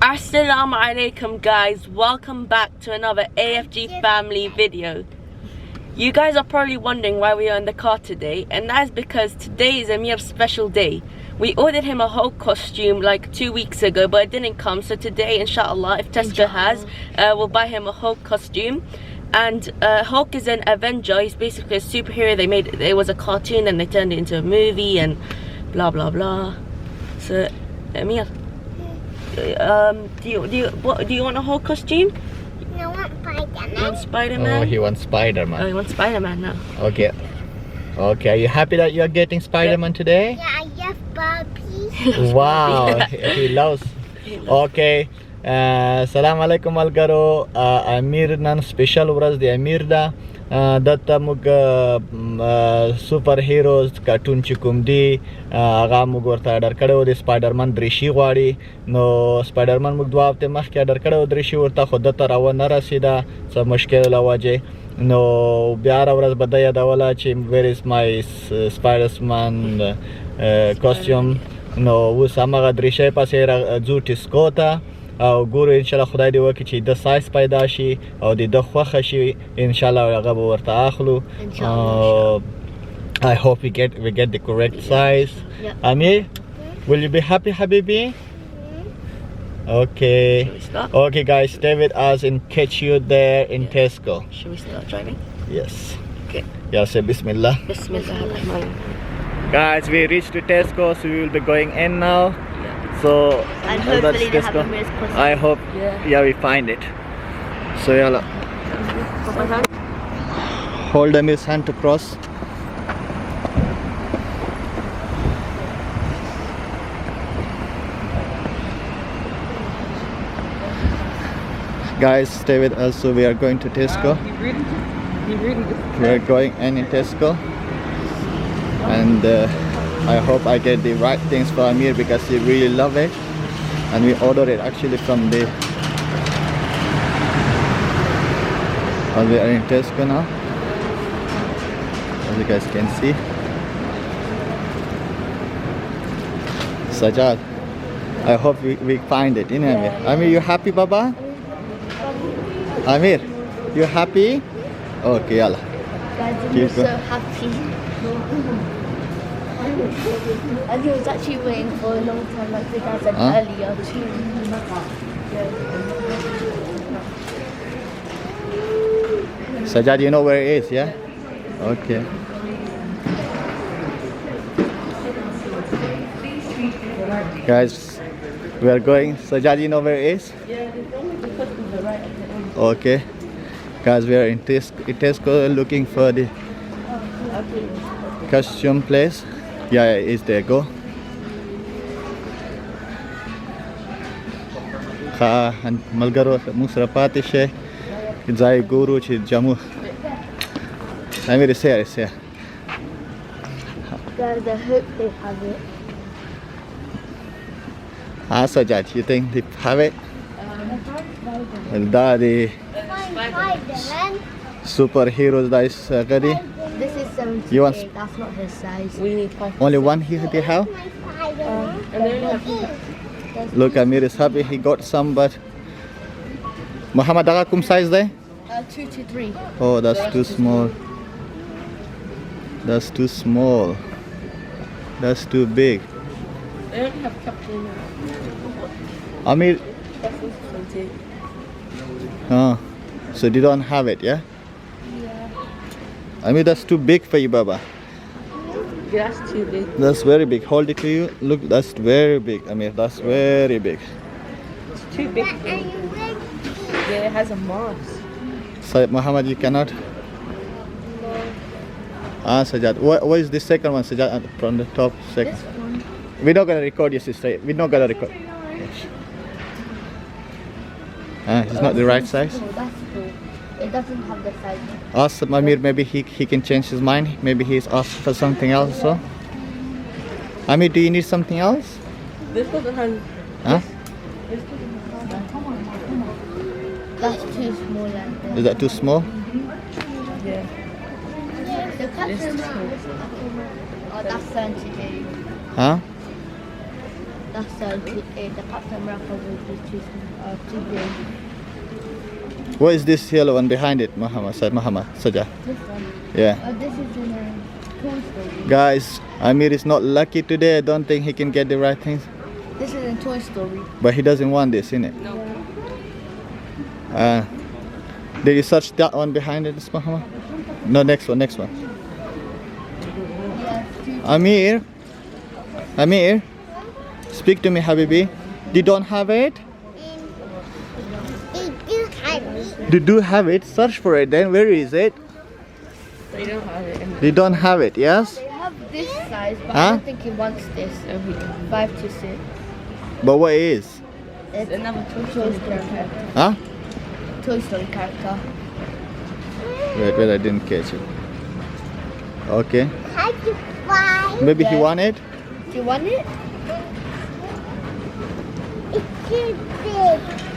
Assalamu alaikum guys, welcome back to another AFG family video. You guys are probably wondering why we are in the car today, and that is because today is Amir's special day. We ordered him a Hulk costume like 2 weeks ago, but it didn't come, so today inshallah, if Tesco has, we'll buy him a Hulk costume. And Hulk is an Avenger. He's basically a superhero. It was a cartoon and they turned it into a movie and blah blah blah. So Amir, do you want a Hulk costume? I want Spider-Man. You want Spider-Man? Oh, he wants Spider-Man. Oh, you want Spider-Man now? Okay. Okay, are you happy that you're getting Spider-Man today? Yeah, I love Barbie. Wow, he loves. Okay. Salam alaikum algaro. Amir nan special wraz di Amir da. Data mug superheroes cartoon chikum di. Aga mug warta order kado di Spider-Man drishi gwadi. No Spider-Man mug dua hafte mach ke order kado drishi warta khud data rawa narasida. Sa mushkil la waje. No biara wraz badaya dawala chi where is my Spider-Man costume. No wo samaga drishi pasera zuti skota. او ګورو ان شاء الله خدای دې وکړي چې د سایز پیدا شي او د خوښه شي ان شاء الله هغه به ورته اخلو. I hope we get the correct size. Amir, will you be happy habibi? Okay. Okay guys, stay with us and catch you there in Tesco. Should we start driving? Yes. Okay. Yeah, say Bismillah. Bismillah. Guys, we reached to Tesco, so we will be going in now. So And hopefully they have Amir's costume. I hope we find it. So yalla. Hold Amir's hand to cross. Guys, stay with us. So we are going to Tesco. We are going in Tesco, and I hope I get the right things for Amir because he really love it, and we ordered it actually from the. We are in Tesco now, as you guys can see. Sajad, I hope we find it in Amir. Amir, you happy, Baba? Amir, you happy? Okay, yalla. I'm so happy. And he was actually waiting for a long time, like the guy said earlier too. Sajad, you know where it is, yeah? Okay. Guys, we are going. Sajad, you know where it is? Okay. Guys, we are in Tesco looking for the costume place. Yeah, it is there. Go. And Malgaro Musrapati she Zai Guru Chi Jamu. Amir is here, it's here. Guys, I hope they have it. Sajad, you think they have it? Well, the Spider-Man. superheroes that is ready. This is 78, You want that's not his size. We need 5. only one here they have? And they only have Look, Amir is happy he got some, but Muhammad Aga kum size there? 2 to 3. Oh, that's too small. That's too small. That's too big. They only have Captain Amir, 20. so they don't have it, yeah? I mean, that's too big for you, Baba. Yeah, that's too big. That's very big. Hold it to you. Look, that's very big. I mean, that's very big. It's too big for me. Yeah, it has a mask. So, Muhammad, you cannot. Sajad. What is the second one, Sajad? From the top, second. This one. We're not gonna record, your sister. We're not gonna record. It's not the right size. Oh, that's cool. It doesn't have the size. Ask Amir, maybe he can change his mind. Maybe he's asked for something else. So, Amir, do you need something else? This doesn't have. Huh? That's too small like this. Is that too small? Yeah. The Captain This is Oh, that's 78. Huh? That's the Captain America with the two big. What is this yellow one behind it, Muhammad? Sajad. This one. Yeah. This is in a Toy Story. Guys, Amir is not lucky today. I don't think he can get the right things. This is in Toy Story. But he doesn't want this, innit? No. Did you search that one behind it, Muhammad? No, next one. Yes. Amir, speak to me, Habibi. You don't have it? You do have it? Search for it then. Where is it? They don't have it. You don't have it, yes? They have this size, but Huh? I don't think he wants this. 5 to 6. But what is? It's another Toy Story character. Huh? Toy Story character. Wait, I didn't catch it. Okay. Maybe he Yeah. want it? Do you want it?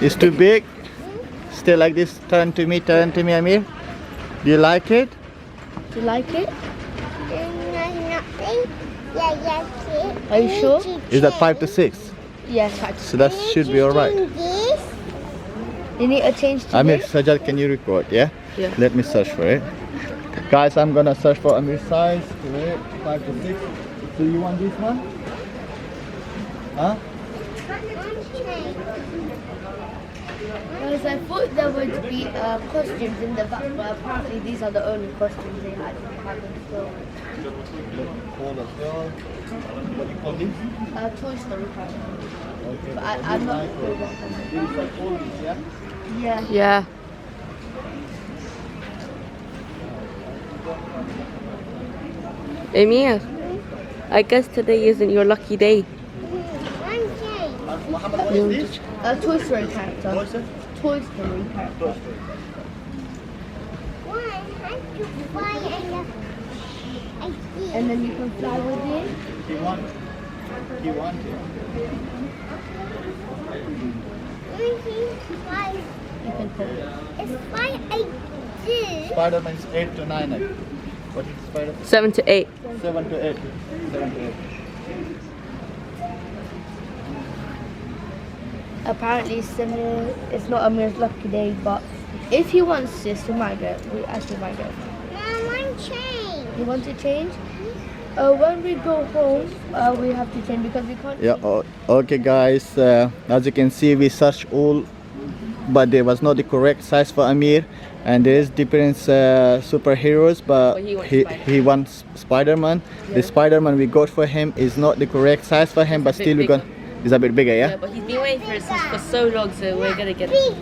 It's too big? Stay like this. Turn to me, Amir. Do you like it? Do you like it? Are you sure? Is that 5 to 6? Yes. So that should be alright. You need a change to Amir, this? Sajad, can you record? Yeah? Yeah. Let me search for it. Guys, I'm gonna search for Amir's size. Wait, 5 to 6. So you want this one? Huh? Because I thought there would be costumes in the back, but apparently these are the only costumes they had in store. What do you call this? Toy Story character. Okay. But I'm not sure what These are all these, yeah? Yeah. Yeah. Amir, I guess today isn't your lucky day. Muhammad, what is this? A Toy Story character. What's it? Toy Story character. And then you can fly with it. You want it? You want it? You can pull it. Spider-Man is 8 to 9. What is Spider-Man? 7 to 8. 7 to 8. 7 to 8. Apparently similar. It's not Amir's lucky day, but if he wants this, we might get. We actually might get. You want to change? When we go home, we have to change because we can't. Yeah, okay guys, as you can see we searched all, but there was not the correct size for Amir, and there is different superheroes, but he wants Spider-Man. The Spider-Man we got for him is not the correct size for him, but a bit still we're bigger. gonna, it's a bit bigger, Yeah, yeah? but he's been waiting for it for so long, so we're gonna get it.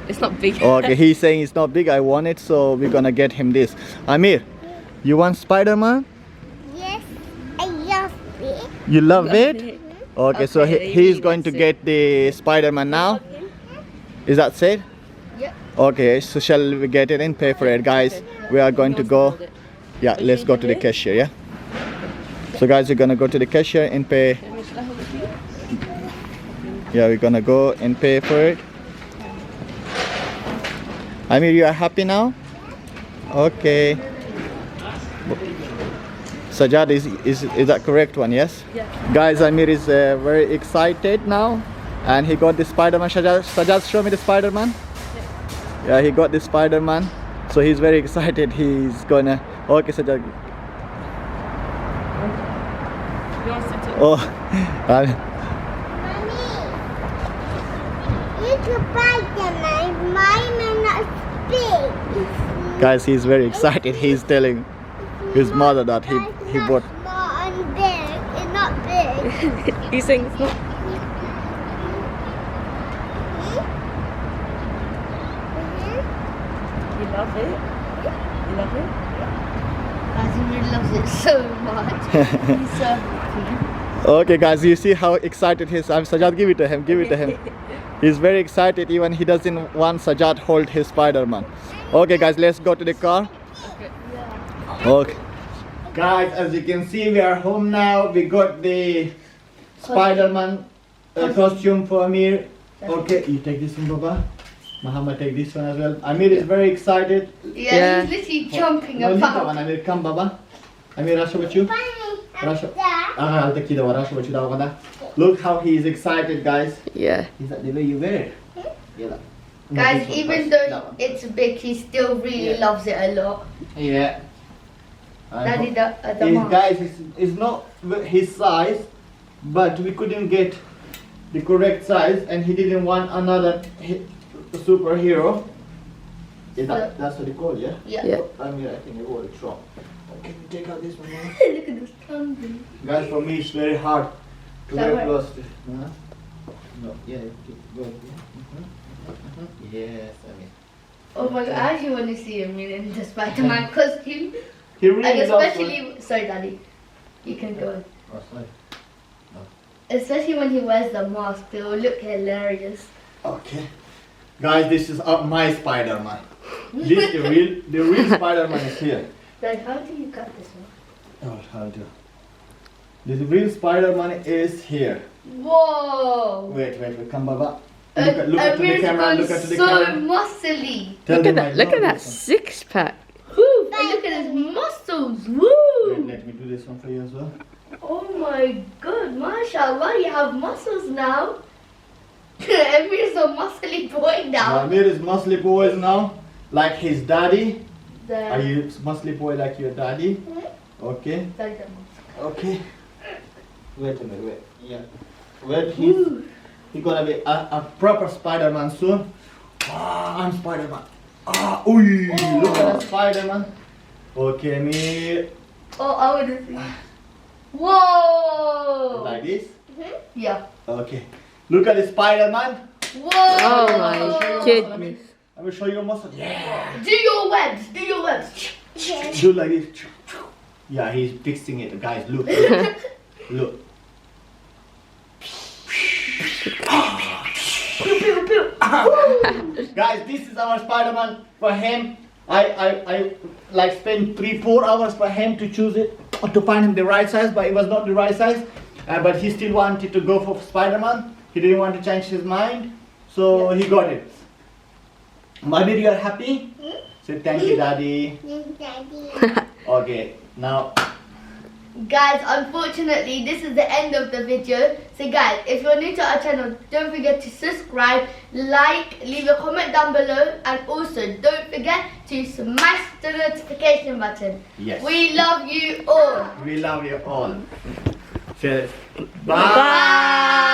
It's not big. Okay, he's saying it's not big, I want it, so we're gonna get him this. Amir, you want Spider-Man? Yes, I love it. You love it? Okay, so Okay, he's he going to wants get the Spider-Man now. Is that said? Yep. Okay, so shall we get it and pay for it, guys? We are going to go. Yeah, let's go to the cashier, yeah? So guys, we're gonna go to the cashier and pay. Yeah, we're gonna go and pay for it. Amir, you are happy now? Okay. Sajad, is that correct one, yes? Yeah. Guys, Amir is very excited now. And he got the Spider-Man. Sajad, show me the Spider-Man. Yeah, he got the Spider-Man. So he's very excited. He's gonna... Okay, Sajad. You want to sit Oh. Guys, he's very excited. He's telling his mother that he bought... It's not big. He's saying it's not. You love it? You love it? Amir loves it so much. He's so happy. Okay guys, you see how excited he is. Sajad, give it to him, give it to him. He's very excited, even he doesn't want Sajad hold his Spider-Man. Okay guys, let's go to the car. Okay. Guys, as you can see, we are home now. We got the Spider-Man costume for Amir. Okay, you take this one, Baba. Muhammad, take this one as well. Amir is very excited. Yeah. He's literally jumping No, leave that about. one, Amir. Come, Baba. Amir, Rasha, what you? Rasha. I'll take you the one. Rasha, what you da. Look how he is excited, guys. Yeah. Is that the way you wear it? Yeah. No, Guys, this one even first. though That one. it's big, he still really Yeah. loves it a lot. Yeah. Daddy, the Is, mask. guys, is not his size, but we couldn't get the correct size, and he didn't want another superhero. That's what they call, yeah? Yeah. Yeah. I mean, I think I got it wrong. Can you take out this one? Mama? Look at this tongue. Guys, for me, it's very hard to That wear way. clothes. No, yeah, go. Yes, I mean. Oh my god, I actually want to see him in the Spider-Man costume. He really And loves especially, sorry Daddy, you can go. Oh, sorry. Especially when he wears the mask, it will look hilarious. Okay. Guys, this is my Spider-Man. This the real Spider-Man is here. Dad, how do you cut this one? Oh, how do? The real Spider-Man is here. Whoa! Wait, come Baba. Look at to the Amir's camera, gone look at to the so camera. muscly. Tell Look them at I that. Look love at that this 6-pack. Woo! And look at his muscles. one. Woo! Wait, let me do this one for you as well. Oh my god, mashallah, you have muscles now. Amir's a muscly boy now. Amir is muscly boys now, like his daddy. The- Are you muscly boy like your daddy? Okay. Daddy, the mask. Okay. Wait a minute, wait. Yeah. Wait, Woo. he's gonna be a proper Spider-Man soon. Ah, I'm Spider-Man. Ah, ooh, look at that Spider-Man. Okay, me Oh, I want to see. Whoa! like this. Yeah. Okay. Look at the Spider-Man. Whoa! Oh my goodness. I will show you muscle. Yeah. Do your webs. Do your webs. Do like this. Yeah, he's fixing it, guys. Look. Look. Pew, pew, pew. Guys, this is our Spider-Man. For him, I like spent 3-4 hours for him to choose it, to find him the right size, but it was not the right size. But he still wanted to go for Spider-Man. He didn't want to change his mind, so he got it. Amir, you are happy? Say thank you, Daddy. Okay, now. Guys, unfortunately, this is the end of the video. So guys, if you're new to our channel, don't forget to subscribe, like, leave a comment down below, and also don't forget to smash the notification button. Yes. We love you all. We love you all. Say, Bye.